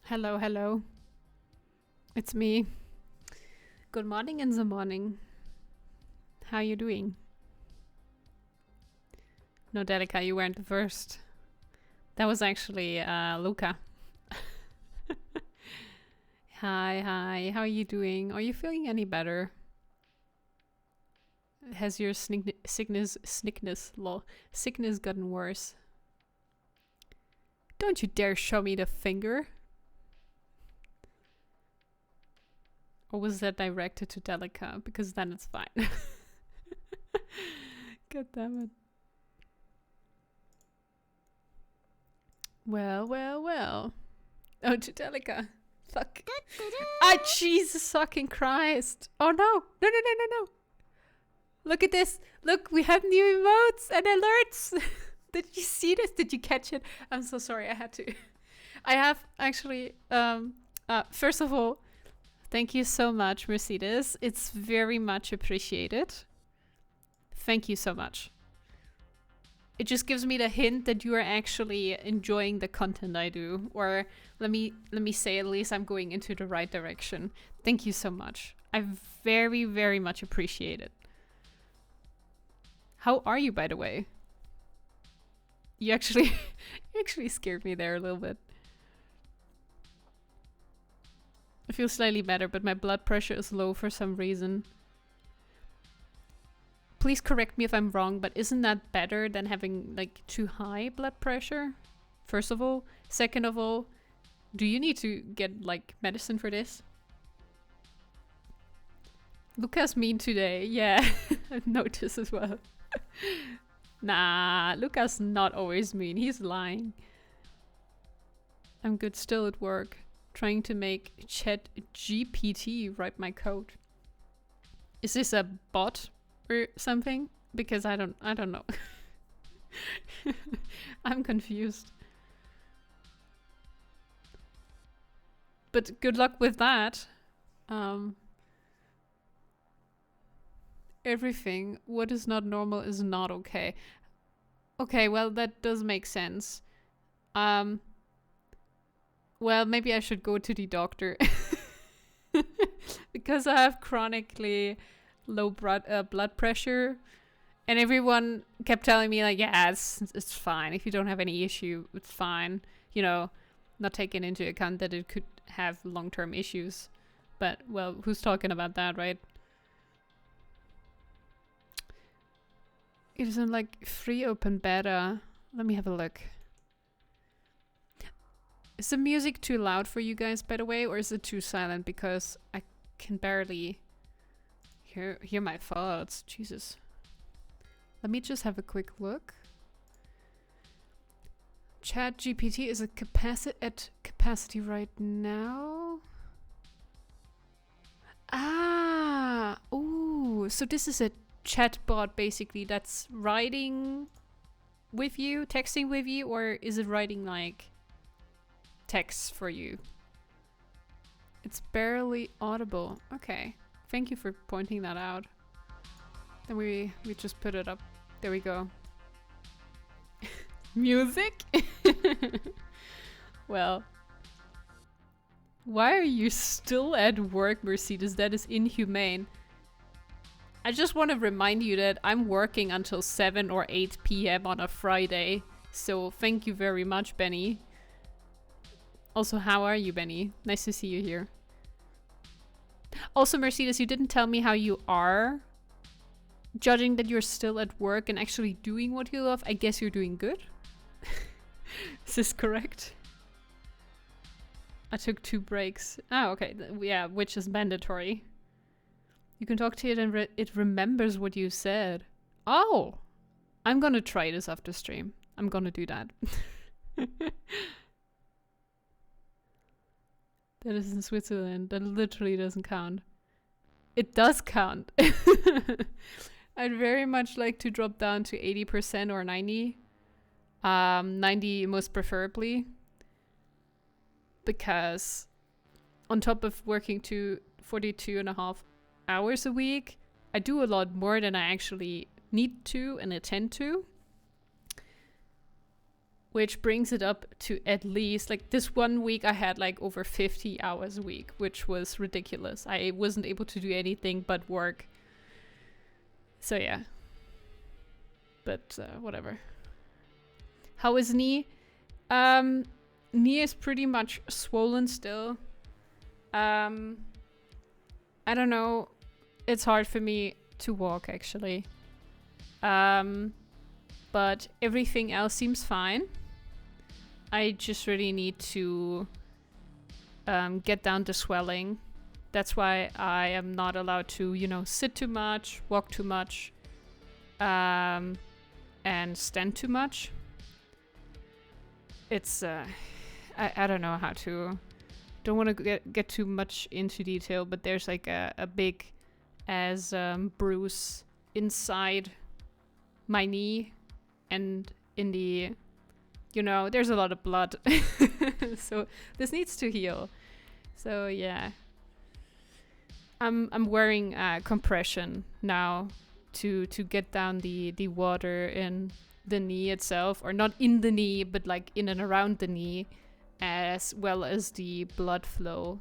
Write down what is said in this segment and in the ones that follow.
Hello, hello. It's me. Good morning in the morning. How you doing? No, Delica, you weren't the first. That was actually Luca. Hi. How are you doing? Are you feeling any better? Has your sickness gotten worse? Don't you dare show me the finger. Or was that directed to Delica? Because then it's fine. God damn it. Well. Oh, to Delica. Fuck. Ah, Jesus fucking Christ. Oh no. No. Look at this. Look, we have new emotes and alerts. Did you see this? Did you catch it? I'm so sorry. I had to. I have actually, first of all, thank you so much, Mercedes. It's very much appreciated. Thank you so much. It just gives me the hint that you are actually enjoying the content I do. Or let me say, at least I'm going into the right direction. Thank you so much. I very, very much appreciate it. How are you, by the way? You actually scared me there a little bit. I feel slightly better, but my blood pressure is low for some reason. Please correct me if I'm wrong, but isn't that better than having like too high blood pressure? First of all. Second of all, do you need to get like medicine for this? Luca's mean today. Yeah, I've noticed as well. Nah, Luca's not always mean. He's lying. I'm good still at work. Trying to make Chat GPT write my code. Is this a bot or something? Because I don't know. I'm confused. But good luck with that. Everything. What is not normal is not okay. Okay, well, that does make sense. Well, maybe I should go to the doctor. Because I have chronically low blood pressure. And everyone kept telling me, like, yeah, it's fine. If you don't have any issue, it's fine. You know, not taking into account that it could have long-term issues. But, well, who's talking about that, right? It isn't like free open beta. Let me have a look. Is the music too loud for you guys, by the way, or is it too silent? Because I can barely hear my thoughts. Jesus. Let me just have a quick look. Chat GPT is at capacity right now. Ah, ooh. So this is a chat bot basically that's writing with you, texting with you, or is it writing like text for you? It's barely audible. Okay. Thank you for pointing that out. Then we just put it up. There we go. Music? Well. Why are you still at work, Mercedes? That is inhumane. I just want to remind you that I'm working until 7 or 8 p.m. on a Friday. So thank you very much, Benny. Also, how are you, Benny? Nice to see you here. Also, Mercedes, you didn't tell me how you are. Judging that you're still at work and actually doing what you love, I guess you're doing good? Is this correct? I took 2 breaks. Oh, okay. Yeah, which is mandatory. You can talk to it and it remembers what you said. Oh! I'm gonna try this after stream. I'm gonna do that. That is in Switzerland. That literally doesn't count. It does count. I'd very much like to drop down to 80% or 90. 90 most preferably. Because on top of working 42.5 hours a week, I do a lot more than I actually need to and attend to. which brings it up to at least, like, this 1 week I had like over 50 hours a week, which was ridiculous. I wasn't able to do anything but work. So yeah. But whatever. How is knee? Knee is pretty much swollen still. I don't know. It's hard for me to walk, actually. But everything else seems fine. I just really need to get down the swelling. That's why I am not allowed to, you know, sit too much, walk too much, and stand too much. It's, I don't know how to, don't want to get too much into detail, but there's like a big as bruise inside my knee and in the, you know, there's a lot of blood. So this needs to heal. So yeah. I'm wearing compression now to get down the water in the knee itself, or not in the knee, but like in and around the knee, as well as the blood flow,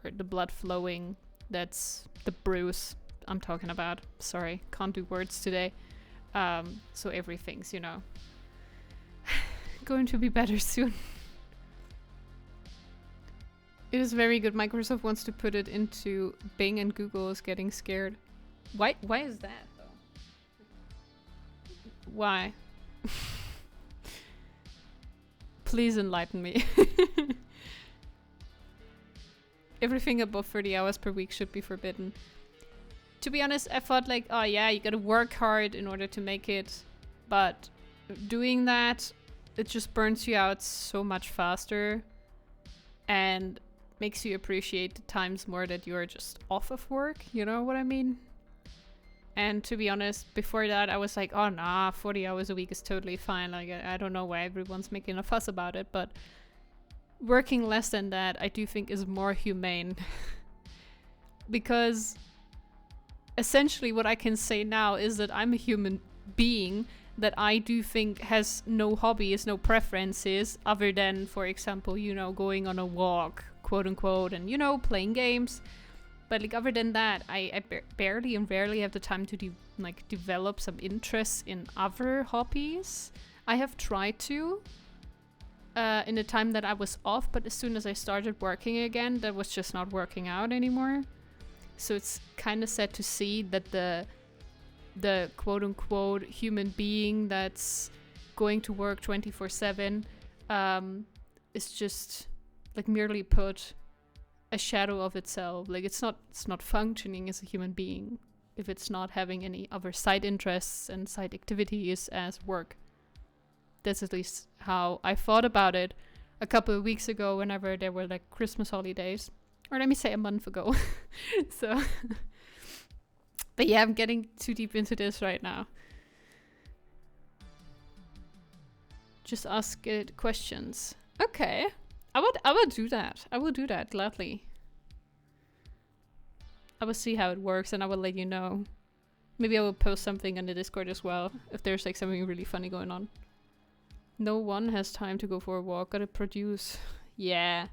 or the blood flowing. That's the bruise I'm talking about. Sorry, can't do words today. So everything's, you know, going to be better soon. It is very good. Microsoft wants to put it into Bing, and Google is getting scared. Why is that though? Why? Please enlighten me. Everything above 30 hours per week should be forbidden. To be honest, I thought like, oh yeah, you gotta work hard in order to make it. But doing that, it just burns you out so much faster. And makes you appreciate the times more that you're just off of work. You know what I mean? And to be honest, before that, I was like, oh nah, 40 hours a week is totally fine. Like, I don't know why everyone's making a fuss about it, but working less than that, I do think is more humane. Because essentially what I can say now is that I'm a human being that I do think has no hobbies, no preferences, other than, for example, you know, going on a walk, quote unquote, and, you know, playing games. But like, other than that, I barely and rarely have the time to develop some interest in other hobbies. I have tried to in the time that I was off, but as soon as I started working again, that was just not working out anymore. So it's kind of sad to see that the quote unquote human being that's going to work 24/7 is just like merely put a shadow of itself. Like it's not functioning as a human being if it's not having any other side interests and side activities as work. That's at least how I thought about it a couple of weeks ago, whenever there were like Christmas holidays, or let me say a month ago. So but yeah, I'm getting too deep into this right now. Just ask it questions. Okay. I would do that. I will do that gladly. I will see how it works and I will let you know. Maybe I will post something on the Discord as well if there's like something really funny going on. No one has time to go for a walk. Gotta produce. Yeah.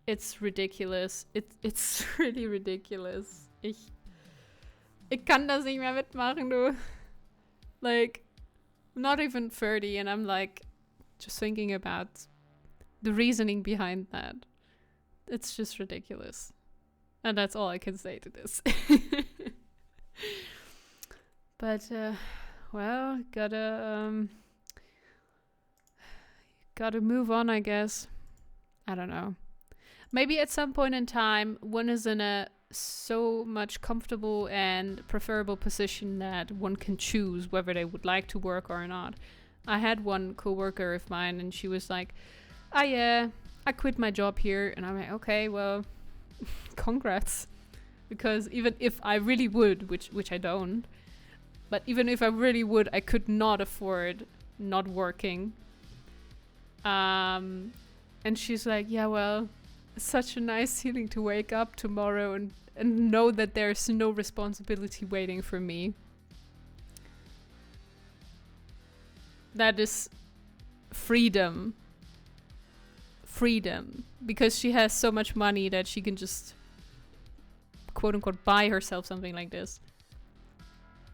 It's ridiculous. It's really ridiculous. Ich kann das nicht mehr mitmachen, du. Like, I'm not even 30 and I'm like just thinking about the reasoning behind that. It's just ridiculous. And that's all I can say to this. But, well, gotta move on, I guess. I don't know. Maybe at some point in time, one is in a so much comfortable and preferable position that one can choose whether they would like to work or not. I had one coworker of mine and she was like, I quit my job here. And I'm like, okay, well, congrats. Because even if I really would, which I don't, but even if I really would, I could not afford not working. And she's like, yeah, well, it's such a nice feeling to wake up tomorrow and know that there's no responsibility waiting for me. That is freedom. Freedom. Because she has so much money that she can just quote unquote buy herself something like this.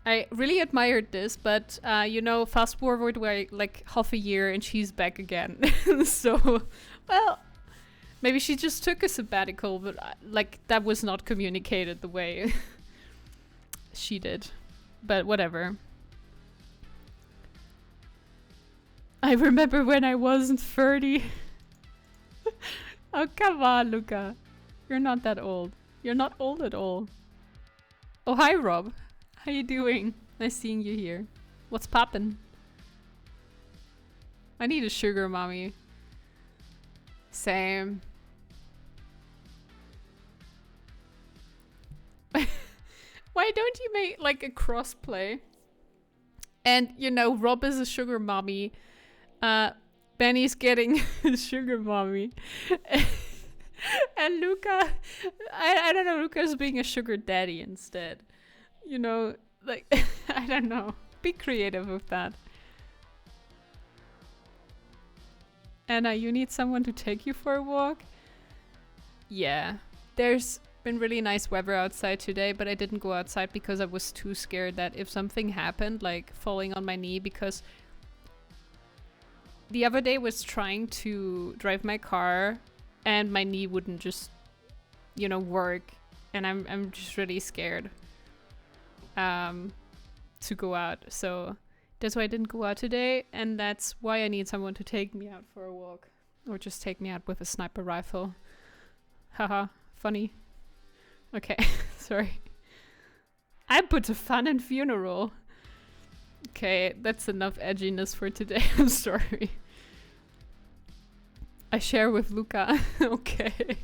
I really admired this, but you know, fast forward like half a year and she's back again. So, well, maybe she just took a sabbatical, but like that was not communicated the way she did. But whatever. I remember when I wasn't 30. Oh, come on, Luca. You're not that old. You're not old at all. Oh, hi, Rob. How you doing? Nice seeing you here. What's poppin'? I need a sugar mommy. Same. Why don't you make like a crossplay? And you know, Rob is a sugar mommy. Benny's getting a sugar mommy. And Luca, I don't know, Luca's being a sugar daddy instead. You know, like, I don't know. Be creative with that. Anna, you need someone to take you for a walk? Yeah. There's been really nice weather outside today, but I didn't go outside because I was too scared that if something happened, like falling on my knee, because the other day was trying to drive my car and my knee wouldn't just, you know, work. And I'm just really scared to go out. So that's why I didn't go out today. And that's why I need someone to take me out for a walk. Or just take me out with a sniper rifle. Haha, funny. Okay, sorry. I put a fun in funeral. Okay, that's enough edginess for today. I'm sorry. I share with Luca. Okay.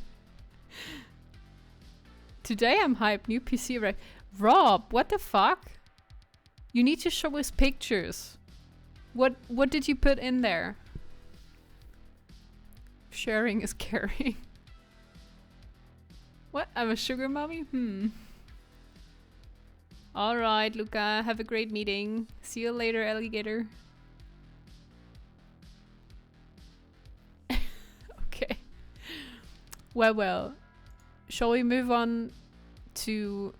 Today I'm hyped. New PC right. Rob, what the fuck? You need to show us pictures. What did you put in there? Sharing is caring. What? I'm a sugar mommy? Alright, Luca. Have a great meeting. See you later, alligator. Okay. Well. Shall we move on to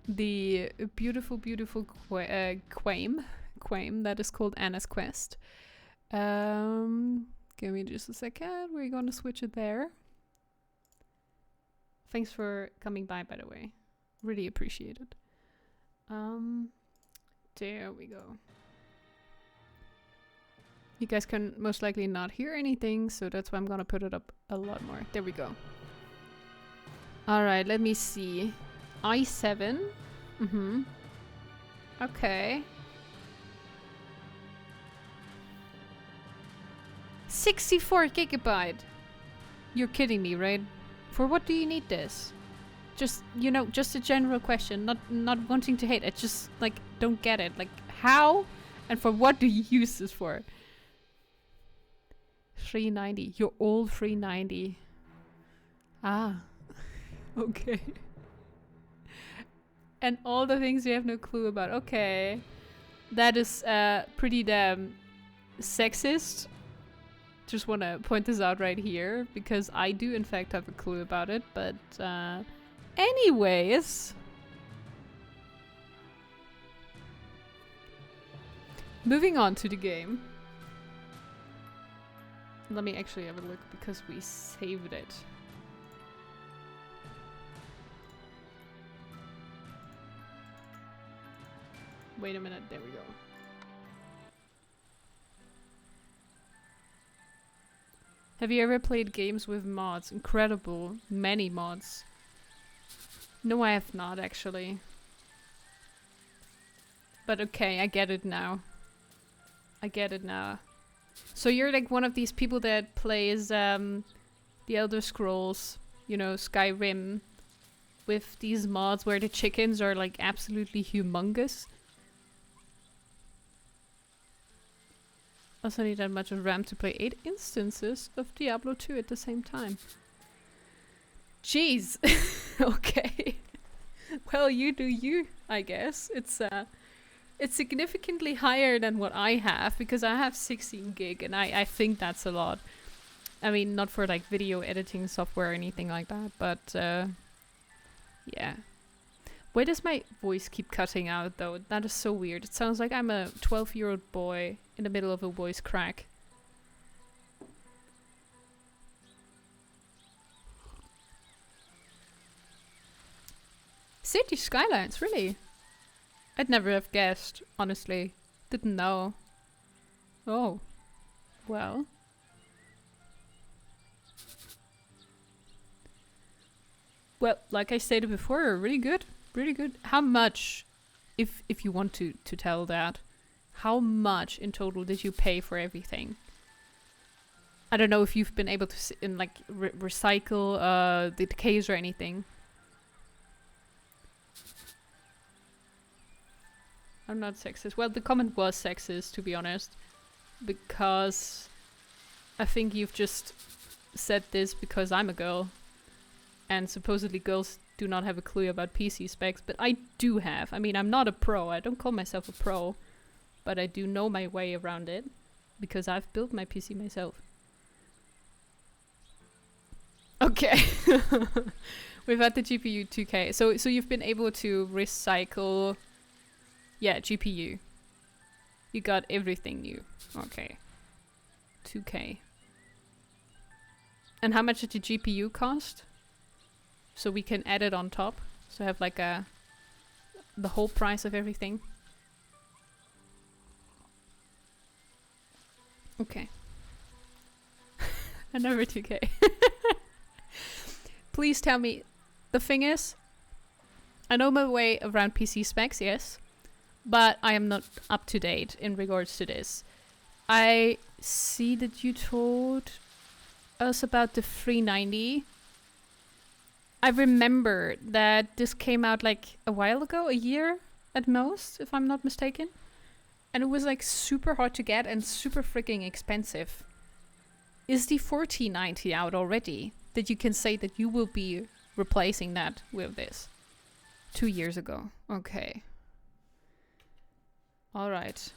the beautiful quaim that is called Anna's Quest? Give me just a second. We're gonna switch it there. Thanks for coming by the way. Really appreciate it. There we go. You guys can most likely not hear anything, so that's why I'm gonna put it up a lot more. There we go. Alright, let me see. i7. Okay. 64 gigabyte. You're kidding me, right? For what do you need this? Just, you know, just a general question. Not wanting to hate. I just, like, don't get it. Like, how and for what do you use this for? 390. Your old 390. Ah. Okay. And all the things you have no clue about. Okay. That is pretty damn sexist. Just want to point this out right here, because I do in fact have a clue about it, but anyways. Moving on to the game. Let me actually have a look because we saved it. Wait a minute, there we go. Have you ever played games with mods? Incredible. Many mods. No, I have not actually. But okay, I get it now. I get it now. So you're like one of these people that plays the Elder Scrolls, you know, Skyrim, with these mods where the chickens are like absolutely humongous. Also need that much of RAM to play 8 instances of Diablo 2 at the same time. Jeez. Okay. Well, you do you, I guess. It's It's significantly higher than what I have, because I have 16 gig, and I think that's a lot. I mean, not for like video editing software or anything like that, but yeah. Why does my voice keep cutting out though? That is so weird. It sounds like I'm a 12-year-old boy in the middle of a voice crack. City Skylines, really? I'd never have guessed, honestly. Didn't know. Oh. Well. Well, like I stated before, really good. Really good. How much, if you want to tell that, how much in total did you pay for everything? I don't know if you've been able to recycle the case or anything. I'm not sexist. Well, the comment was sexist, to be honest, because I think you've just said this because I'm a girl, and supposedly girls do not have a clue about PC specs, but I do have. I mean, I'm not a pro. I don't call myself a pro, but I do know my way around it because I've built my PC myself. Okay. We've had the GPU 2K. So you've been able to recycle... Yeah, GPU. You got everything new. Okay. 2K. And how much did the GPU cost? So we can add it on top. So have like the whole price of everything. Okay. Another 2K. Please tell me. The thing is, I know my way around PC specs, yes. But I am not up to date in regards to this. I see that you told us about the 390. I remember that this came out like a while ago, a year at most, if I'm not mistaken. And it was like super hard to get and super freaking expensive. Is the 4090 out already? That you can say that you will be replacing that with this? 2 years ago. Okay. Alright.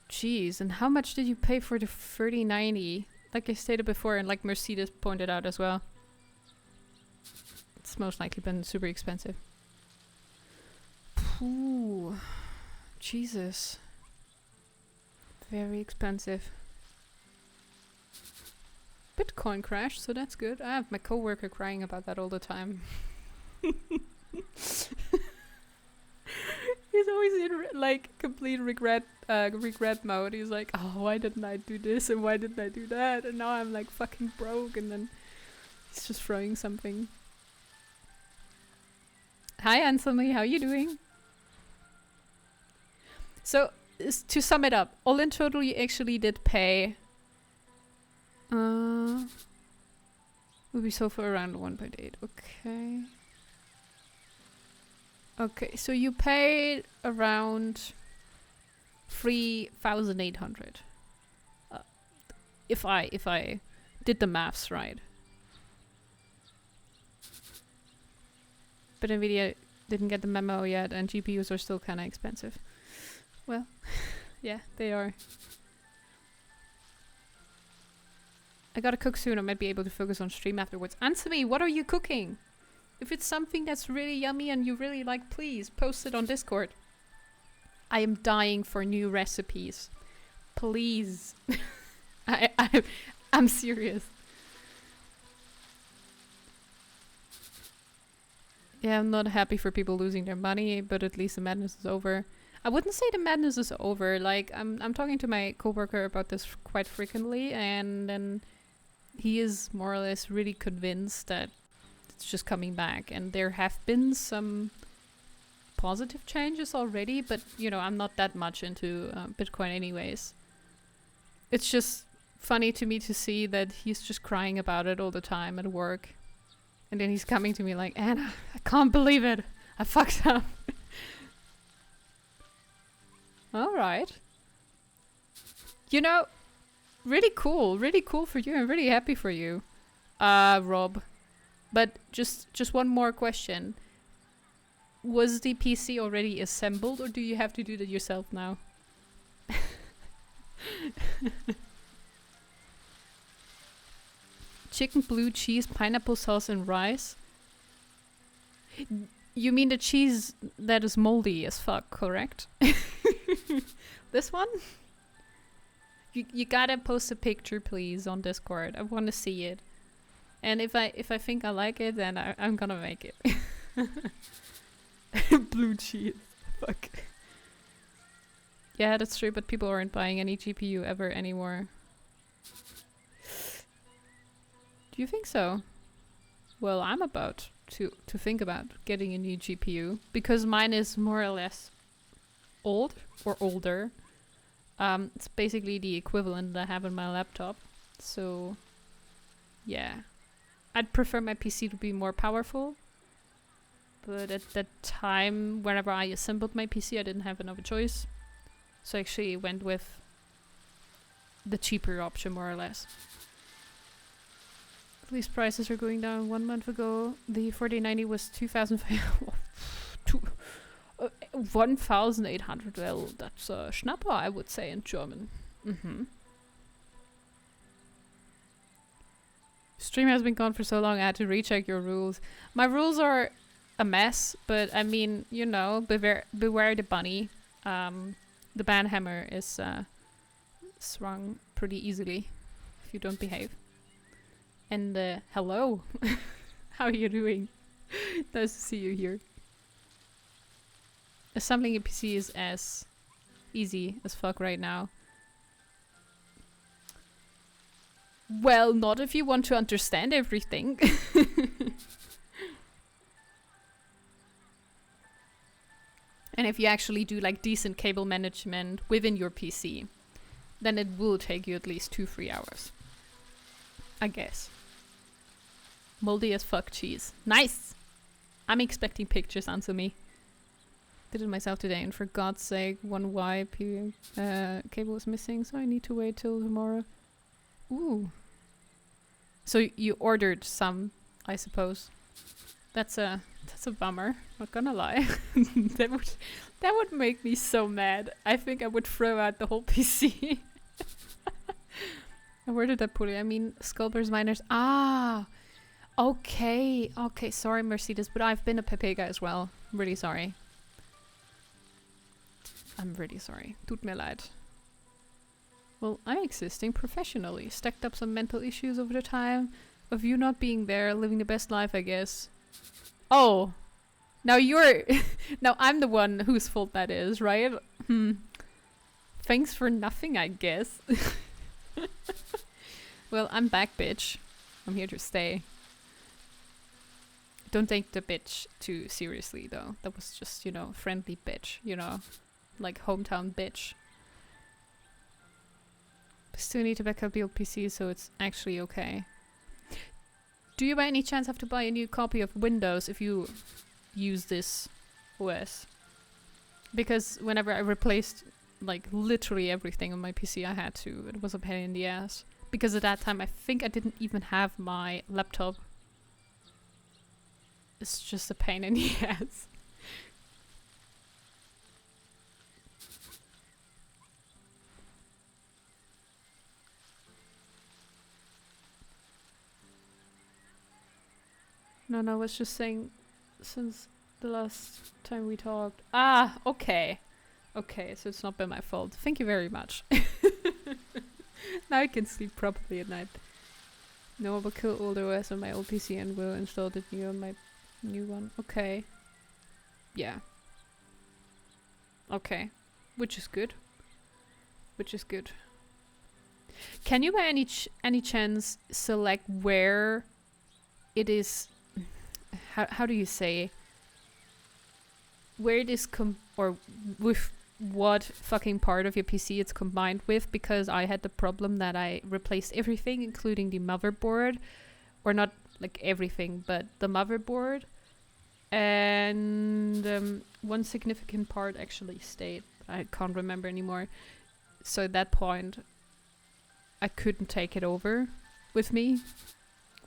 Jeez, and how much did you pay for the 3090? Like I stated before, and like Mercedes pointed out as well. It's most likely been super expensive. Ooh. Jesus. Very expensive. Bitcoin crashed, so that's good. I have my coworker crying about that all the time. He's always in like complete regret mode. He's like, oh, why didn't I do this and why didn't I do that? And now I'm like fucking broke, and then he's just throwing something. Hi Anthony, how you doing? So to sum it up, all in total you actually did pay would be so for around 1.8. Okay. Okay, so you paid around 3,800. If I did the maths right. But Nvidia didn't get the memo yet, and GPUs are still kind of expensive. Well, yeah, they are. I gotta cook soon. I might be able to focus on stream afterwards. Answer me, what are you cooking? If it's something that's really yummy and you really like, please post it on Discord. I am dying for new recipes. Please. I'm serious. Yeah, I'm not happy for people losing their money, but at least the madness is over. I wouldn't say the madness is over. Like, I'm talking to my coworker about this quite frequently, and then he is more or less really convinced that it's just coming back. And there have been some positive changes already, but, you know, I'm not that much into Bitcoin anyways. It's just funny to me to see that he's just crying about it all the time at work. And then he's coming to me like, Anna, I can't believe it. I fucked up. Alright. You know, really cool for you. I'm really happy for you, Rob. But just one more question. Was the PC already assembled, or do you have to do that yourself now? Chicken, blue cheese, pineapple sauce, and rice. You mean the cheese that is moldy as fuck, correct? This one? You gotta post a picture, please, on Discord. I want to see it. And if I think I like it, then I'm gonna make it. Blue cheese. Fuck. Yeah, that's true, but people aren't buying any GPU ever anymore. Do you think so? Well, I'm about to think about getting a new GPU because mine is more or less old or older. It's basically the equivalent that I have on my laptop. So, yeah. I'd prefer my PC to be more powerful. But at that time, whenever I assembled my PC, I didn't have another choice. So I actually went with the cheaper option, more or less. At least prices are going down. 1 month ago, the 4090 was 1,800. Well, that's a Schnapper, I would say in German. Stream has been gone for so long, I had to recheck your rules. My rules are a mess, but I mean, you know, beware the bunny. The banhammer is swung pretty easily if you don't behave. And hello, how are you doing? Nice to see you here. Assembling a PC is as easy as fuck right now. Well, not if you want to understand everything. And if you actually do like decent cable management within your PC, then it will take you at least 2-3 hours. I guess. Moldy as fuck cheese. Nice! I'm expecting pictures, answer me. Did it myself today, and for God's sake, one Y cable is missing, so I need to wait till tomorrow. Ooh. So you ordered some, I suppose. That's a bummer, not gonna lie. that would make me so mad. I think I would throw out the whole PC. Where did I put it? I mean, Sculptors Miners. Ah! Okay, sorry Mercedes, but I've been a Pepega as well. I'm really sorry. I'm really sorry. Tut mir leid. Well, I'm existing professionally. Stacked up some mental issues over the time of you not being there, living the best life, I guess. Oh! Now you're... now I'm the one whose fault that is, right? Thanks for nothing, I guess. Well, I'm back, bitch. I'm here to stay. Don't take the bitch too seriously, though. That was just, you know, friendly bitch, you know? Like hometown bitch. Still need to back up the old PC, so it's actually okay. Do you by any chance have to buy a new copy of Windows if you use this OS? Because whenever I replaced like literally everything on my PC, I had to. It was a pain in the ass. Because at that time I think I didn't even have my laptop. It's just a pain in the ass. No, I was just saying, since the last time we talked. Ah, okay. Okay, so it's not been my fault. Thank you very much. Now I can sleep properly at night. No, I will kill old OS on my old PC and will install the new on my new one. Okay. Yeah. Okay. Which is good. Which is good. Can you by any chance select where it is... How do you say? Where it is or with what fucking part of your PC it's combined with? Because I had the problem that I replaced everything, including the motherboard. Or not like everything, but the motherboard. And one significant part actually stayed. I can't remember anymore. So at that point, I couldn't take it over with me.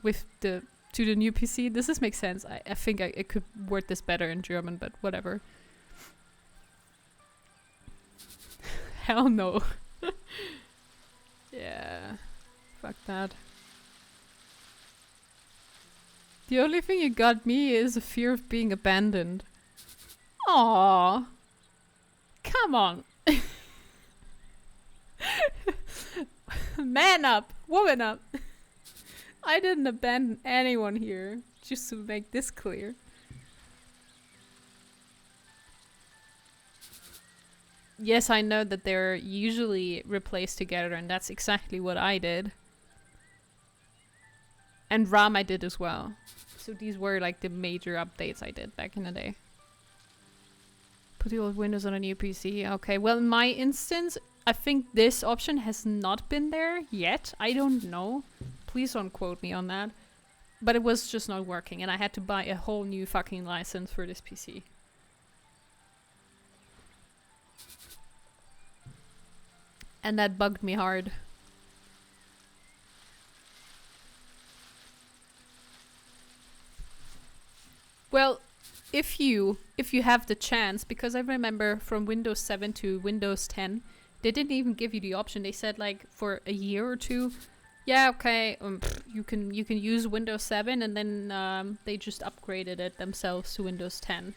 With the to the new PC. Does this make sense? I think I could word this better in German, but whatever. Hell no. Yeah. Fuck that. The only thing you got me is a fear of being abandoned. Aww. Come on. Man up. Woman up. I didn't abandon anyone here. Just to make this clear. Yes, I know that they're usually replaced together, and that's exactly what I did. And RAM I did as well. So these were like the major updates I did back in the day. Put the old Windows on a new PC. Okay, well in my instance, I think this option has not been there yet. I don't know. Please don't quote me on that. But it was just not working, and I had to buy a whole new fucking license for this PC. And that bugged me hard. Well, if you have the chance, because I remember from Windows 7 to Windows 10, they didn't even give you the option. They said like for a year or two, yeah, okay, you can use Windows 7, and then they just upgraded it themselves to Windows 10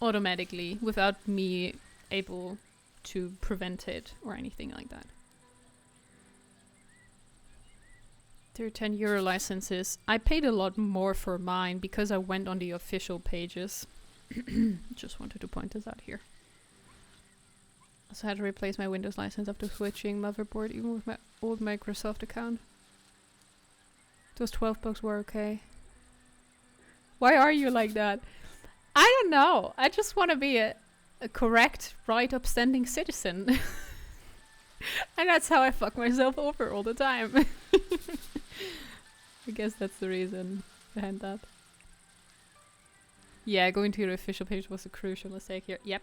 automatically without me able to prevent it or anything like that. There are €10 licenses. I paid a lot more for mine because I went on the official pages. Just wanted to point this out here. Also had to replace my Windows license after switching motherboard, even with my old Microsoft account. Those $12 were okay. Why are you like that? I don't know. I just want to be a correct, right, upstanding citizen. And that's how I fuck myself over all the time. I guess that's the reason behind that. Yeah, going to your official page was a crucial mistake here. Yep.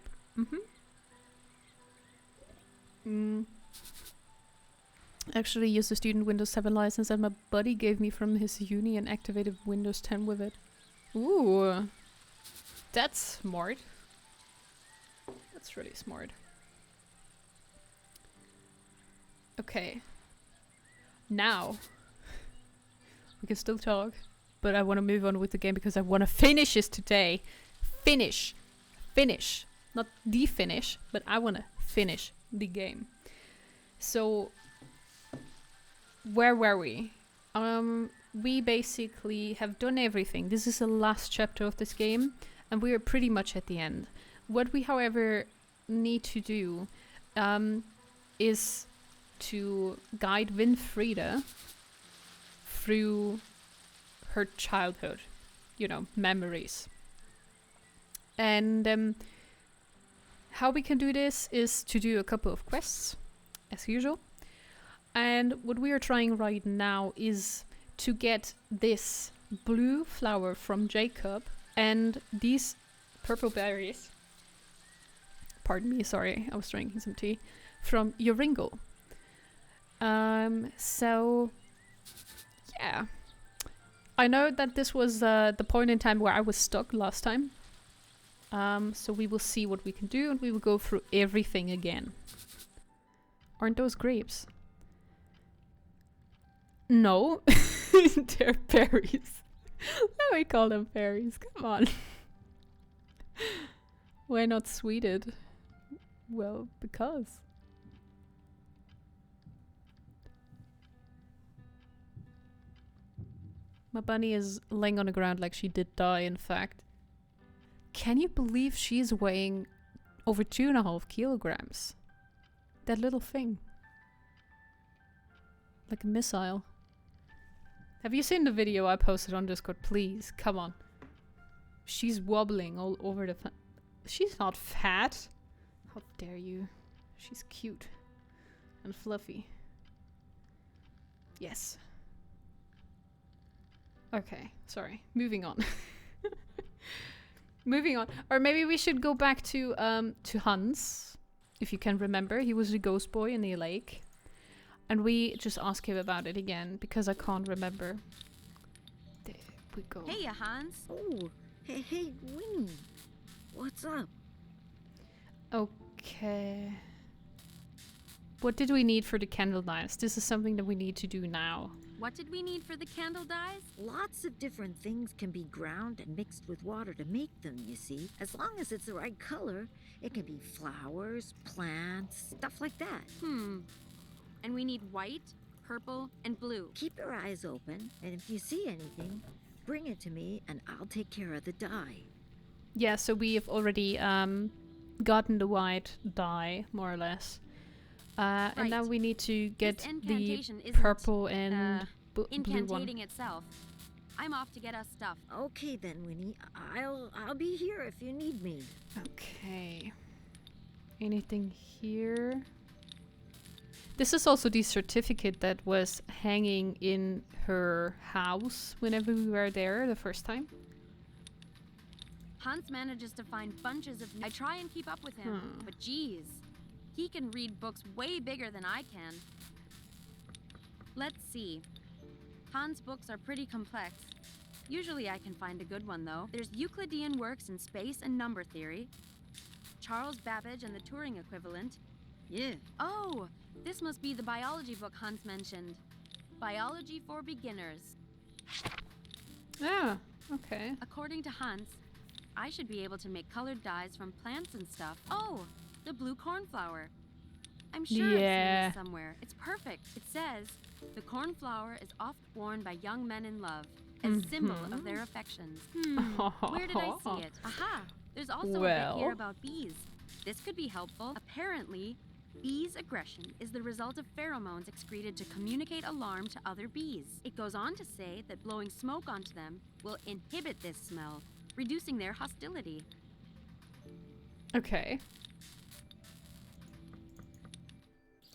Actually used a student Windows 7 license that my buddy gave me from his uni and activated Windows 10 with it. Ooh. That's smart. That's really smart. Okay. Now. We can still talk, but I want to move on with the game because I want to finish this today. Finish. Not the finish, but I want to finish the game. So, where were we? We basically have done everything. This is the last chapter of this game, and we are pretty much at the end. What we, however, need to do is to guide Winfrieda through her childhood, you know, memories. And how we can do this is to do a couple of quests, as usual. And what we are trying right now is to get this blue flower from Jacob and these purple berries. Pardon me, sorry, I was drinking some tea. From Joringel. So, yeah. I know that this was the point in time where I was stuck last time. So we will see what we can do, and we will go through everything again. Aren't those grapes? No. They're berries. Let me call them berries. Come on. Why not sweeted? Well, because. My bunny is laying on the ground like she did die, in fact. Can you believe she's weighing over 2.5 kilograms? That little thing. Like a missile. Have you seen the video I posted on Discord? Please, come on. She's wobbling all over the... She's not fat. How dare you. She's cute. And fluffy. Yes. Okay, sorry. Moving on. Moving on. Or maybe we should go back to Hans. If you can remember. He was the ghost boy in the lake. And we just ask him about it again, because I can't remember. we go. Hey, Hans. Oh, hey, Winnie. What's up? Okay. What did we need for the candle dyes? This is something that we need to do now. What did we need for the candle dyes? Lots of different things can be ground and mixed with water to make them, you see. As long as it's the right color, it can be flowers, plants, stuff like that. And we need white, purple, and blue. Keep your eyes open, and if you see anything, bring it to me and I'll take care of the dye. Yeah, so we have already gotten the white dye, more or less. And now we need to get the incantation isn't, purple and blue one. Incantating itself. I'm off to get us stuff. Okay then, Winnie. I'll be here if you need me. Okay. Anything here? This is also the certificate that was hanging in her house whenever we were there the first time. Hans manages to find bunches of... I try and keep up with him, but geez. He can read books way bigger than I can. Let's see. Hans' books are pretty complex. Usually I can find a good one, though. There's Euclidean works in space and number theory. Charles Babbage and the Turing equivalent. Yeah. Oh, this must be the biology book Hans mentioned. Biology for beginners. Ah, okay. According to Hans, I should be able to make colored dyes from plants and stuff. Oh, the blue cornflower. I'm sure I've seen this somewhere. It's perfect. It says, the cornflower is oft worn by young men in love, as symbol of their affections. Where did I see it? Aha! There's also a bit here about bees. This could be helpful. Apparently, bees' aggression is the result of pheromones excreted to communicate alarm to other bees. It goes on to say that blowing smoke onto them will inhibit this smell, reducing their hostility. Okay.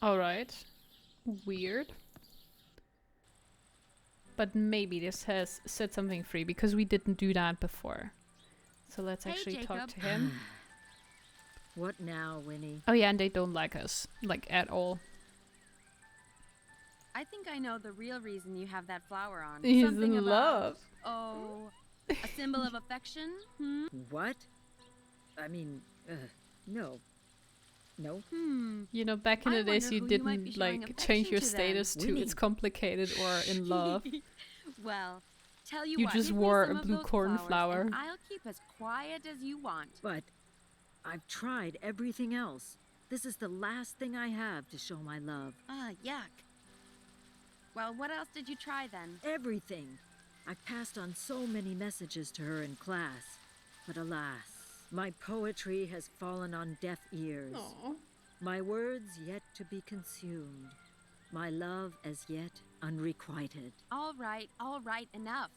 Alright. Weird. But maybe this has set something free because we didn't do that before. So let's actually talk to him. What now, Winnie? Oh yeah, and they don't like us. Like, at all. I think I know the real reason you have that flower on. He's Something in about, love. Oh, a symbol of affection? What? I mean, no. No? You know, back in the days you didn't, like, change your status to it's complicated or in love. Well, tell you You what, just give me wore some a of blue those cornflower. flowers, and I'll keep as quiet as you want. But I've tried everything else. This is the last thing I have to show my love. Yuck. Well, what else did you try then? Everything. I passed on so many messages to her in class. But alas, my poetry has fallen on deaf ears. Aww. My words yet to be consumed. My love as yet unrequited. All right, enough.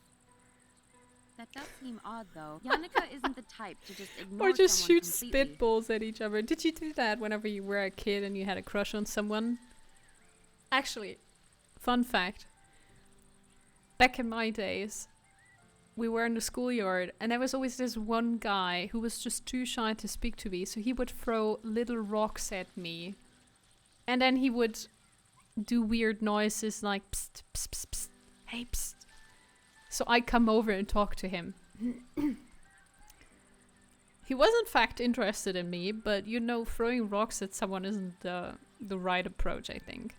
That does seem odd, though. Yannicka isn't the type to just ignore Or just someone shoot completely. spitballs at each other. Did you do that whenever you were a kid and you had a crush on someone? Actually, fun fact. Back in my days, we were in the schoolyard and there was always this one guy who was just too shy to speak to me. So he would throw little rocks at me. And then he would do weird noises like psst, psst, psst, psst. Hey, psst. So I come over and talk to him. He was in fact interested in me, but you know, throwing rocks at someone isn't the right approach, I think.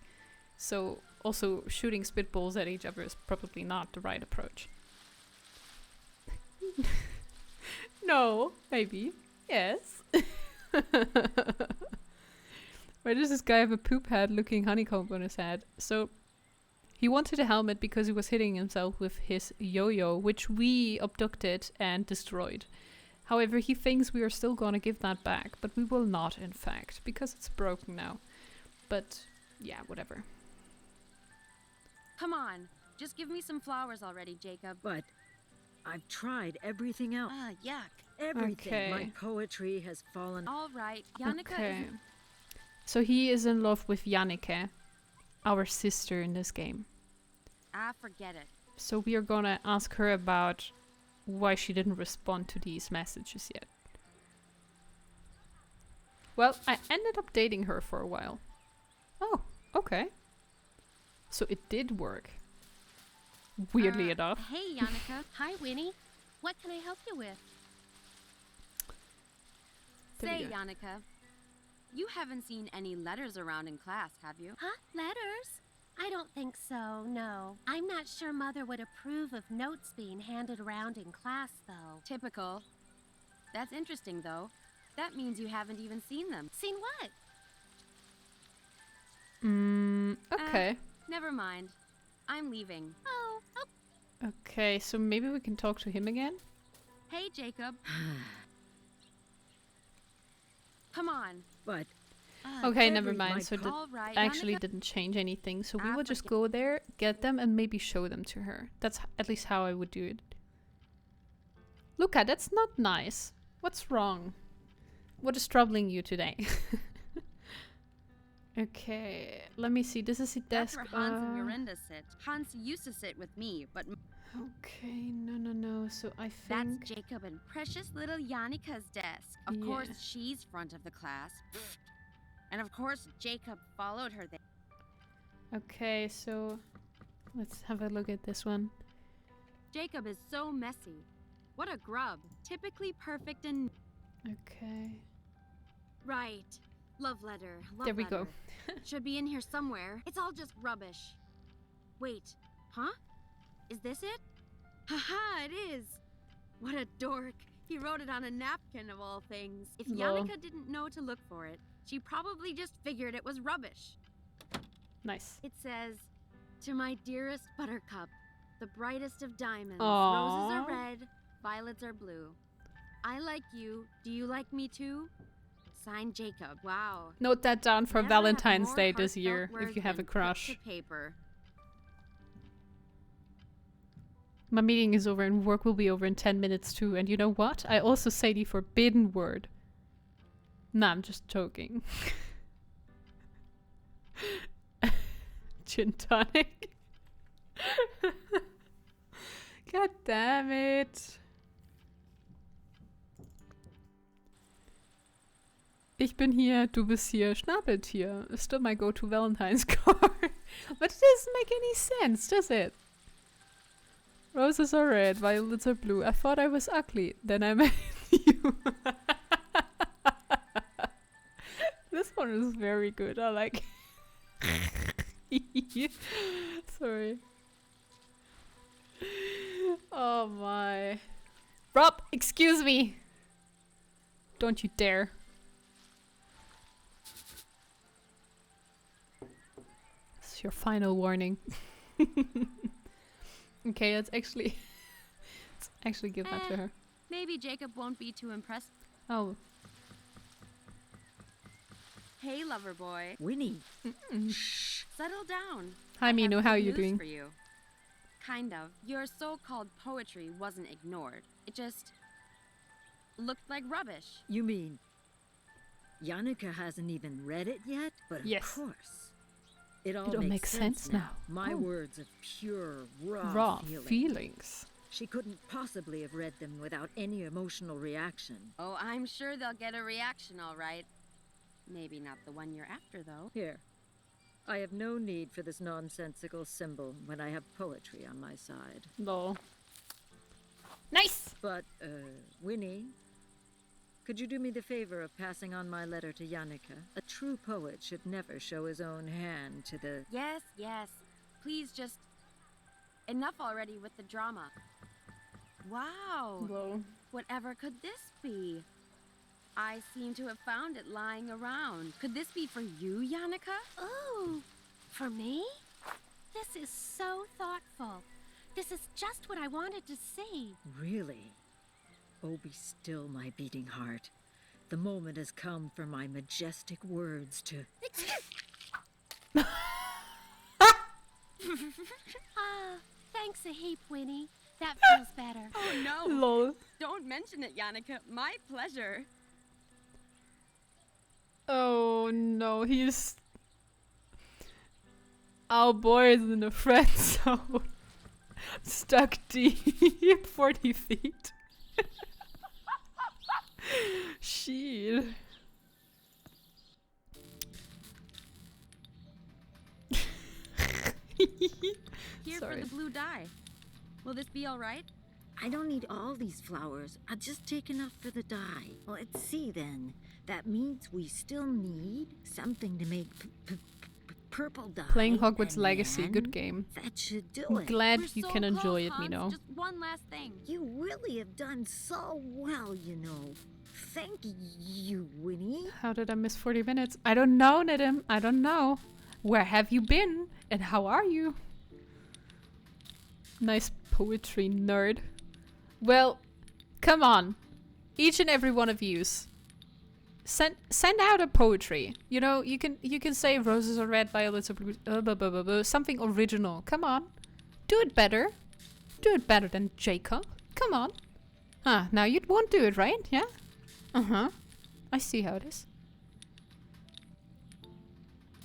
So also shooting spitballs at each other is probably not the right approach. No, maybe. Yes. Why does this guy have a poop head looking honeycomb on his head? So he wanted a helmet because he was hitting himself with his yo-yo, which we abducted and destroyed. However, he thinks we are still gonna give that back, but we will not, in fact, because it's broken now. But yeah, whatever. Come on, just give me some flowers already, Jacob. But I've tried everything else. Yuck. Everything. Okay. My poetry has fallen. All right, Yannicka Okay. isn't... So he is in love with Jannike, our sister in this game. forget it. So we are gonna ask her about why she didn't respond to these messages yet. Well, I ended up dating her for a while. Oh, okay. So it did work. weirdly enough. Hey, Yannicka. Hi, Winnie. What can I help you with? There we Say, go. Yannicka, you haven't seen any letters around in class, have you? Huh? Letters? I don't think so, no. I'm not sure Mother would approve of notes being handed around in class, though. Typical. That's interesting, though. That means you haven't even seen them. Seen what? Okay. Never mind. I'm leaving. Oh, Okay, so maybe we can talk to him again? Hey, Jacob. Come on. But Okay, never every- mind. my So that All right, actually Yannicka. didn't change anything. So we Ah, will just forget- go there, get them, and maybe show them to her. That's at least how I would do it. Luca, that's not nice. What's wrong? What is troubling you today? Okay, let me see. This is the That's desk. where Hans and Yorinda sit. Hans used to sit with me, but Okay, no. So I that's think... Jacob and precious little Yannicka's desk. Of course, Yeah. she's front of the class. And of course, Jacob followed her there. Okay, so let's have a look at this one. Jacob is so messy. What a grub. Typically perfect and... Okay. Right. Love letter. Love There we go. letter. Should be in here somewhere. It's all just rubbish. Wait. Huh? Is this it? Haha, it is. What a dork. He wrote it on a napkin of all things. If Lol. Yannicka didn't know to look for it, she probably just figured it was rubbish. Nice. It says, "To my dearest Buttercup, the brightest of diamonds. Aww. Roses are red, violets are blue. I like you. Do you like me too? Signed, Jacob." Wow. Note that down for Never have Valentine's more Day this heartfelt year, if words you have a been put crush. to paper. My meeting is over and work will be over in 10 minutes too. And you know what? I also say the forbidden word. Nah, I'm just joking. Gin tonic. God damn it. Ich bin hier, du bist hier, Schnabeltier. Is still my go-to Valentine's card. But it doesn't make any sense, does it? Roses are red, violets are blue. I thought I was ugly. Then I met you. This one is very good. I like Sorry. Oh my. Rob, excuse me. Don't you dare. This is your final warning. Okay, let's actually give that to her. Maybe Jacob won't be too impressed. Oh. Hey, lover boy. Winnie, Settle down. Hi, I have Mino. How are good you news doing? For you. Kind of. Your so-called poetry wasn't ignored. It just looked like rubbish. you mean Yannicka hasn't even read it yet? But Yes. of course. It all It all makes sense now. My Oh. words of pure, Raw feeling. feelings. She couldn't possibly have read them without any emotional reaction. Oh, I'm sure they'll get a reaction, all right. Maybe not the one you're after, though. Here. I have no need for this nonsensical symbol when I have poetry on my side. Lol. Nice! But, Winnie, could you do me the favor of passing on my letter to Yannicka? A true poet should never show his own hand to the... Yes, yes. Please just... Enough already with the drama. Wow. Lol. Whatever could this be? I seem to have found it lying around. Could this be for you, Yannicka? oh, for me? This is so thoughtful. This is just what I wanted to see. Really? Oh, be still, my beating heart. The moment has come for my majestic words to... Thanks a heap, Winnie. That feels better. Oh, no. Lol. Don't mention it, Yannicka. My pleasure. Oh no, he's... Our boy is in a friend zone. Stuck deep 40 feet. Shit. Here Sorry. for the blue dye. Will this be all right? I don't need all these flowers. I'll just take enough for the dye. Let's see then. That means we still need something to make purple dye. Playing Hogwarts and Legacy, then good game. That should do I'm it. glad We're you so can close, enjoy it, Hans. Mino. Just one last thing. You really have done so well, you know. Thank you, Winnie. How did I miss 40 minutes? I don't know, Nedim. I don't know. Where have you been? And how are you? Nice poetry, nerd. Well, come on. Each and every one of yous. Send out a poetry. You know, you can say roses are red, violets are blue, something original. Come on. Do it better. Do it better than Jacob. Come on. Ah, now you won't do it, right? Yeah? Uh-huh. I see how it is.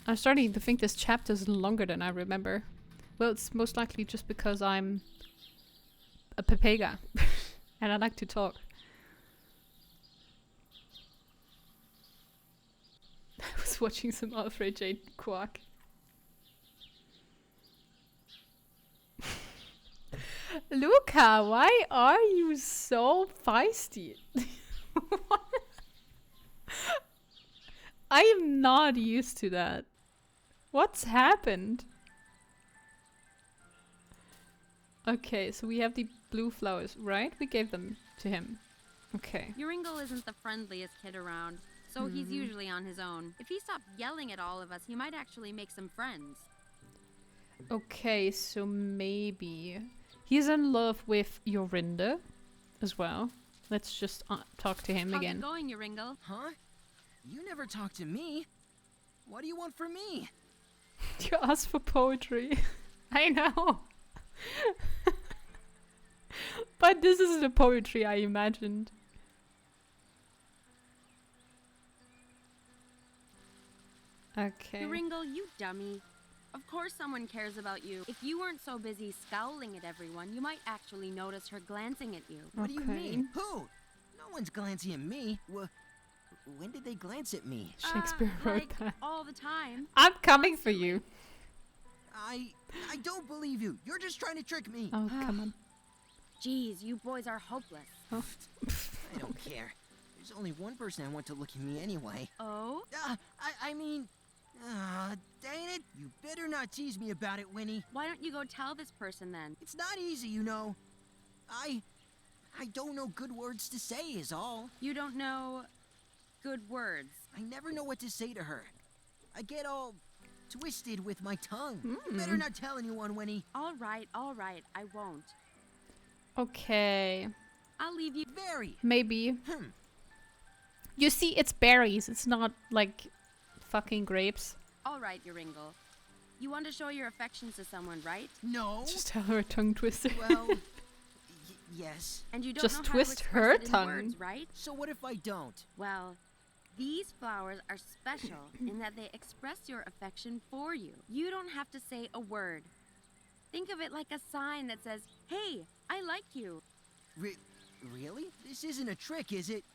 I'm starting to think this chapter is longer than I remember. Well, it's most likely just because I'm a Pepega. And I like to talk. I was watching some Alfred J. Quack. Luca, why are you so feisty? I am not used to that. What's happened? Okay, so we have the blue flowers, right? We gave them to him. Okay. Uringle isn't the friendliest kid around, so he's usually on his own. If he stopped yelling at all of us, he might actually make some friends. Okay, so maybe he's in love with Jorinde as well. Let's just talk to him again. How's it going, Uringle? Huh? You never talk to me. What do you want from me? You asked for poetry. I know. But this is the poetry I imagined. Okay. Uringle, you dummy. Of course someone cares about you. If you weren't so busy scowling at everyone, you might actually notice her glancing at you. What do you Okay. mean? Who? No one's glancing at me. When did they glance at me? Shakespeare wrote like, that. all the time. I'm coming for you. I don't believe you. You're just trying to trick me. Oh, come on. Jeez, you boys are hopeless. Oh. I don't care. There's only one person I want to look at me anyway. Oh? I mean... dang it. You better not tease me about it, Winnie. Why don't you go tell this person then? It's not easy, you know. I don't know good words to say is all. You don't know good words. I never know what to say to her. I get all twisted with my tongue. You better not tell anyone, Winnie. All right, I won't. Okay. I'll leave you. Very. Maybe. You see, it's berries. It's not like fucking grapes. All right, Uringle. You want to show your affections to someone, right? No. Just tell her tongue twister. Well, yes. And you don't Just know how twist to her express it in tongue. words, right? So what if I don't? Well, these flowers are special in that they express your affection for you. You don't have to say a word. Think of it like a sign that says, "Hey, I like you." Really? This isn't a trick, is it?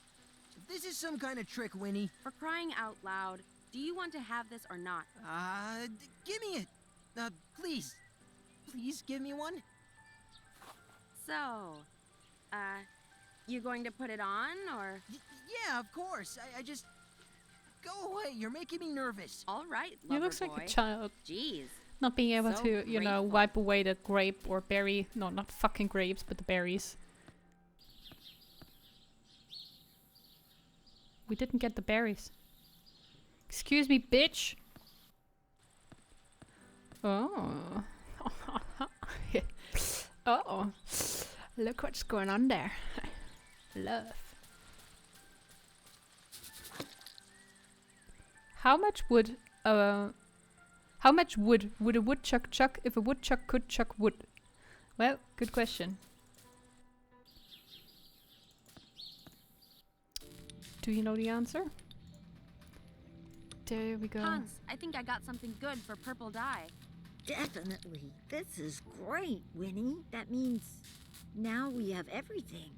If this is some kind of trick, Winnie. For crying out loud, do you want to have this or not? Give me it. Please. Please give me one. So, you going to put it on, or? Yeah, of course. I just... Go away. You're making me nervous. All right, He lover looks boy. like a child. Jeez. Not being able So to, you know, grateful. wipe away the grape or berry. No, not fucking grapes, but the berries. We didn't get the berries. Excuse me, bitch. Oh. Oh. Look what's going on there. Love. How much wood would a woodchuck chuck if a woodchuck could chuck wood? Well, good question. Do you know the answer? There we go. Hans, I think I got something good for purple dye. Definitely. This is great, Winnie. That means now we have everything.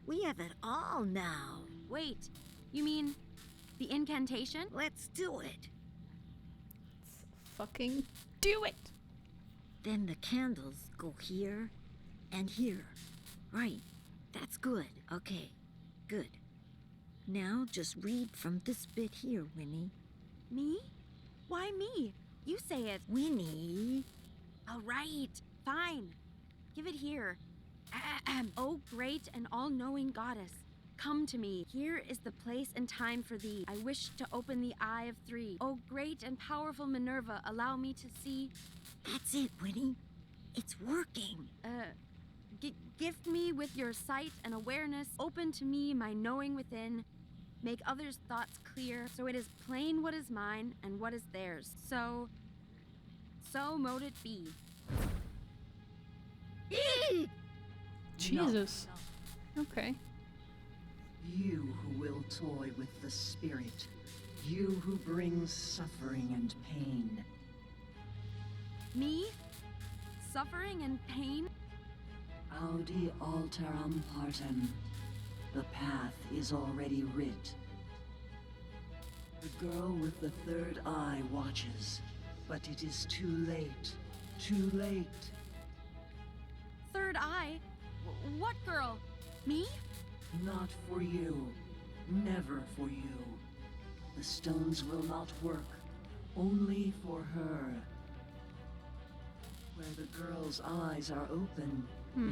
We have it all now. Wait, you mean the incantation? Let's do it. Fucking do it. Then the candles go here And here. Right. That's good. Okay. Good. Now just read from this bit here, Winnie. Me? Why me? You say it. Winnie. All right. Fine. Give it here. Ahem. Oh, great and all-knowing goddess, come to me. Here is the place and time for thee. I wish to open the eye of three. Oh, great and powerful Minerva, allow me to see. That's it, Winnie. It's working. Gift me with your sight and awareness. Open to me my knowing within. Make others' thoughts clear, so it is plain what is mine and what is theirs. So mote it be. Jesus. Okay. You who will toy with the spirit. You who brings suffering and pain. Me? Suffering and pain? Audi alteram partem. The path is already writ. The girl with the third eye watches, but it is too late. Too late. Third eye? What girl? Me? Not for you. Never for you. The stones will not work. Only for her. Where the girl's eyes are open,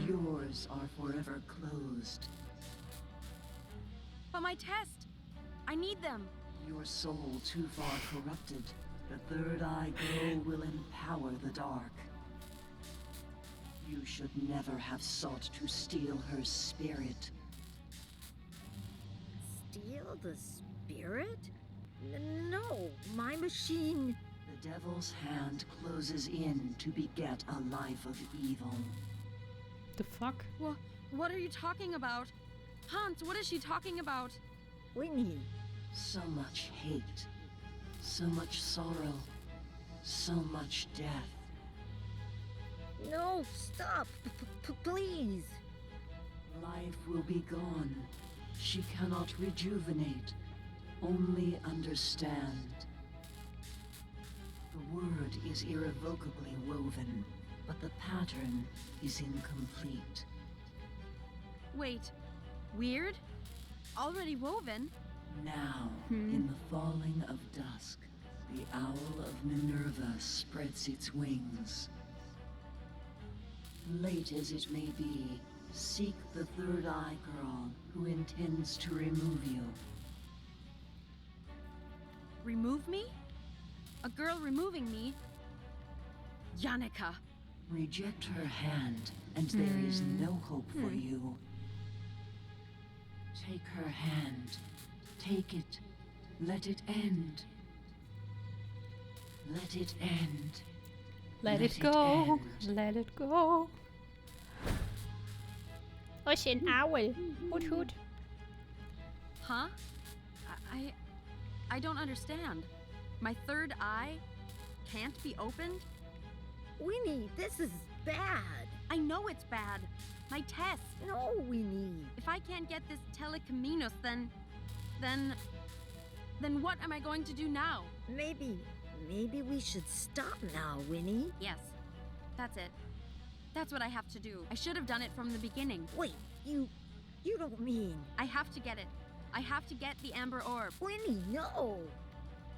yours are forever closed. But my test! I need them! Your soul too far corrupted. The third eye girl will empower the dark. You should never have sought to steal her spirit. Steal the spirit? No, my machine... The devil's hand closes in to beget a life of evil. The fuck? What are you talking about? Hans, what is she talking about? Winnie. So much hate. So much sorrow. So much death. No, stop! Please! Life will be gone. She cannot rejuvenate. Only understand. The word is irrevocably woven, but the pattern is incomplete. Wait, weird? Already woven? Now, in the falling of dusk, the owl of Minerva spreads its wings. Late as it may be, seek the third eye girl who intends to remove you. Remove me? A girl removing me? Yannicka! Reject her hand, and there is no hope for you. Take her hand. Take it. Let it end. Let it end. Let it go. Let it go. Oh, she an owl. Hoot hoot. Huh? I don't understand. My third eye can't be opened? Winnie, this is bad. I know it's bad. My test. No, Winnie. If I can't get this telecaminos, then what am I going to do now? Maybe we should stop now, Winnie. Yes, that's it. That's what I have to do. I should have done it from the beginning. Wait, you don't mean... I have to get it. I have to get the amber orb. Winnie, no!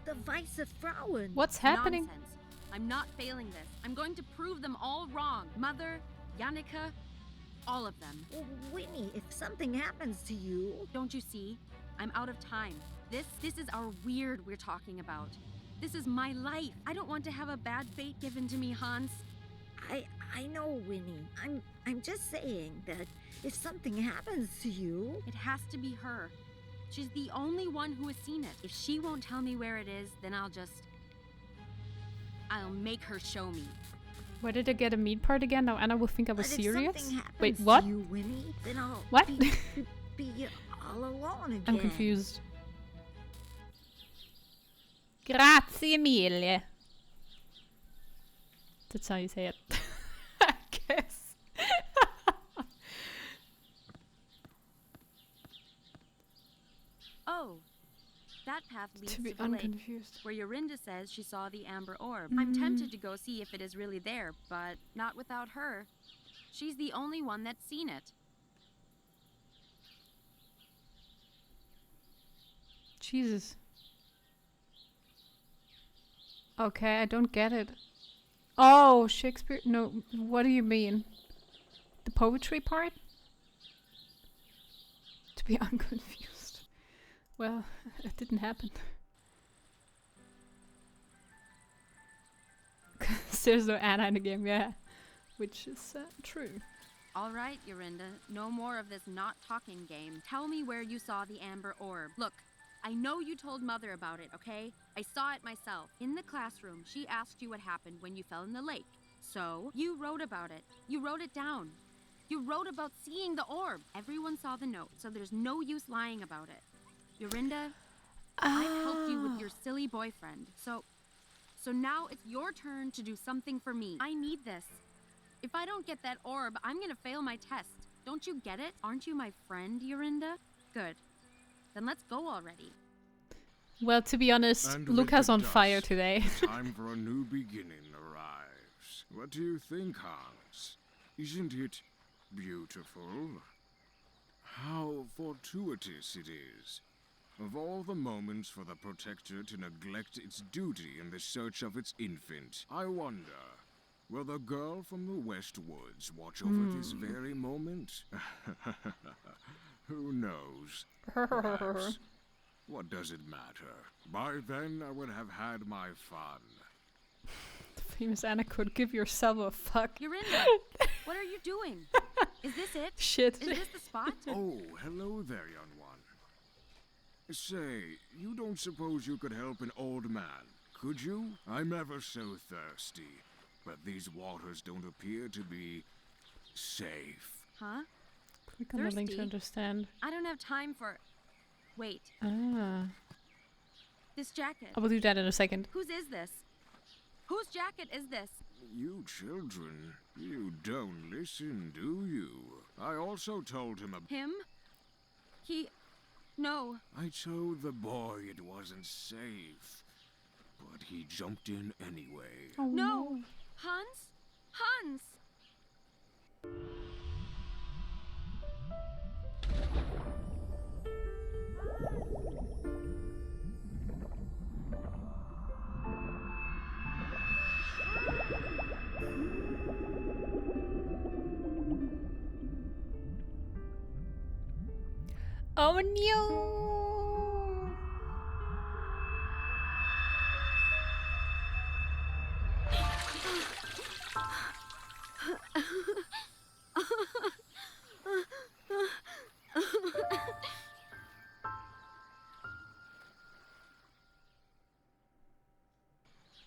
The Weiße Frauen. What's happening? Nonsense. I'm not failing this. I'm going to prove them all wrong. Mother, Yannicka, all of them. Well, Winnie, if something happens to you... Don't you see? I'm out of time. This is our weird we're talking about. This is my life. I don't want to have a bad fate given to me, Hans. I know, Winnie. I'm just saying that if something happens to you... It has to be her. She's the only one who has seen it. If she won't tell me where it is, then I'll make her show me. Where did I get a meat part again? Now Anna will think I was But if serious. something happens Wait, what? to you, Winnie, then I'll What? be all alone again. I'm confused. Grazie mille. That's how you say it. I guess. Oh, that path leads To be to the lake, unconfused. where Yorinda says she saw the amber orb. I'm tempted to go see if it is really there, but not without her. She's the only one that's seen it. Jesus. Okay, I don't get it. Oh, Shakespeare. No, what do you mean? The poetry part? To be unconfused. Well, it didn't happen. There's no Anna in the game, yeah. Which is true. All right, Yorinda, no more of this not talking game. Tell me where you saw the amber orb. Look, I know you told Mother about it, okay? I saw it myself. In the classroom, she asked you what happened when you fell in the lake. So, you wrote about it. You wrote it down. You wrote about seeing the orb. Everyone saw the note, so there's no use lying about it. Yorinda, I helped you with your silly boyfriend, so now it's your turn to do something for me. I need this. If I don't get that orb, I'm gonna fail my test. Don't you get it? Aren't you my friend, Yorinda? Good. Then let's go already. Well, to be honest, And Luca's with on the fire dusk, today. time for a new beginning arrives. What do you think, Hans? Isn't it beautiful? How fortuitous it is. Of all the moments for the Protector to neglect its duty in the search of its infant, I wonder, will the girl from the West Woods watch over this very moment? Who knows? Perhaps. What does it matter? By then, I would have had my fun. The famous Anna could give yourself a fuck. Yorinda, what are you doing? Is this it? Shit. Is this the spot? Oh, hello there, young one. Say, you don't suppose you could help an old man, could you? I'm ever so thirsty, but these waters don't appear to be safe. Huh? Click on the link to Thirsty? understand. I don't have time for... Wait, Ah. this jacket. I will do that in a second. Whose is this? Whose jacket is this? You children, you don't listen, do you? I also told him Him? He... No. I told the boy it wasn't safe, but he jumped in anyway. Oh, No! Hans? Hans! Oh no!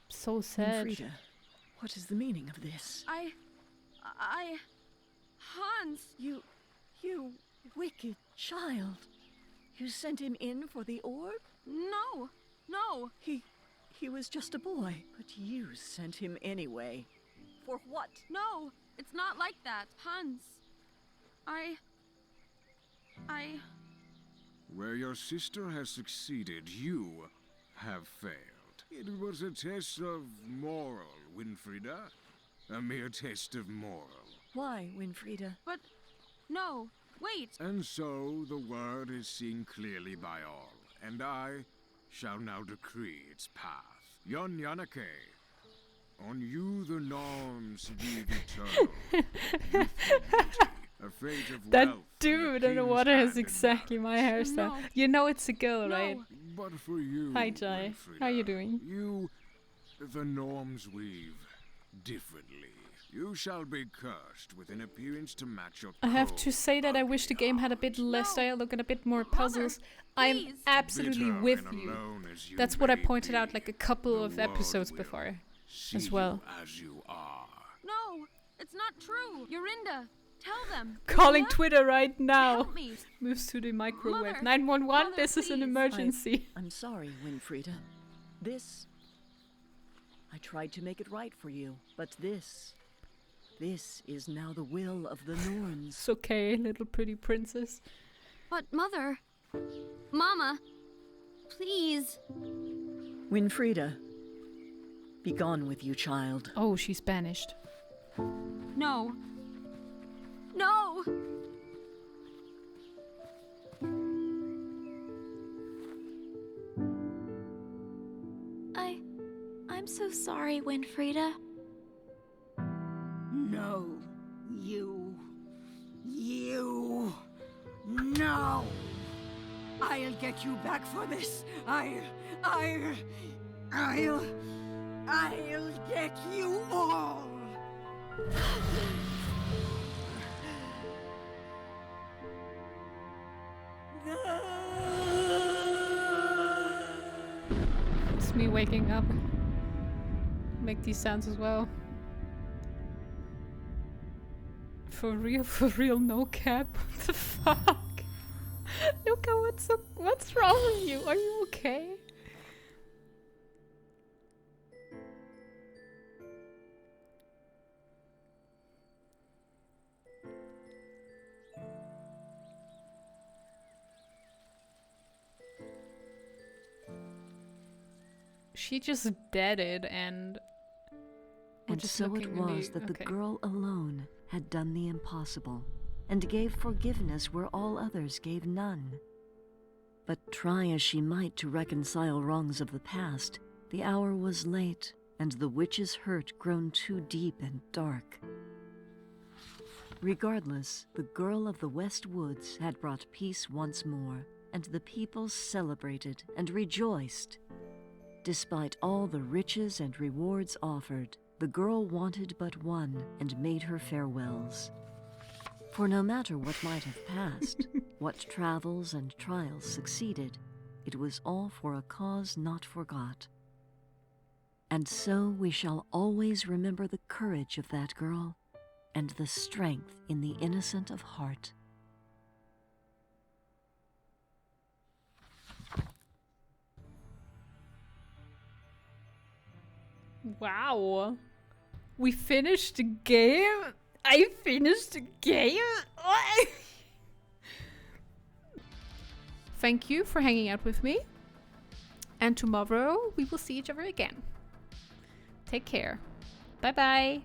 So sad. Winfrieda, what is the meaning of this? Hans! You wicked child. You sent him in for the orb? No! No! He was just a boy, but you sent him anyway. For what? No! It's not like that, Hans. Where your sister has succeeded, you have failed. It was a test of moral, Winfrieda. A mere test of moral. Why, Winfrieda? But... No! Wait! And so the word is seen clearly by all, and I shall now decree its path. Yon Yanake, on you the norms be eternal. Youthful beauty, a fate of That wealth dude in the water has exactly my hairstyle. No. You know it's a girl, No. right? But for you, Hi, Jai. Winfrieda, How you doing? You, the norms weave differently. You shall be cursed with an appearance to match your I have cold, to say that I wish the ugly game had a bit less No. dialogue and a bit more puzzles. I'm please. absolutely Bitter with and you. alone as you That's what I may pointed out be, like a couple the of world episodes will before. see as well. you as you are. No! It's not true! Yorinda! Tell them! Calling Yorinda? Twitter right now. Help me! Moves to the microwave. Mother. 911, Mother, this is an please. emergency. I'm sorry, Winfrieda. I tried to make it right for you, but this is now the will of the Norns. It's okay, little pretty princess. But, Mother... Mama... Please... Winfrieda, be gone with you, child. Oh, she's banished. No. No! I'm so sorry, Winfrieda. No. You. No! I'll get you back for this. I'll get you all! It's me waking up. Make these sounds as well. For real, no cap. What the fuck? Luca, what's wrong with you? Are you okay? She just deaded and so it was that the girl alone had done the impossible, and gave forgiveness where all others gave none. But try as she might to reconcile wrongs of the past, the hour was late, and the witch's hurt grown too deep and dark. Regardless, the girl of the West Woods had brought peace once more, and the people celebrated and rejoiced. Despite all the riches and rewards offered, the girl wanted but one and made her farewells. For no matter what might have passed, what travels and trials succeeded, it was all for a cause not forgot. And so we shall always remember the courage of that girl and the strength in the innocent of heart. Wow. We finished the game? I finished the game? Thank you for hanging out with me. And tomorrow we will see each other again. Take care. Bye bye.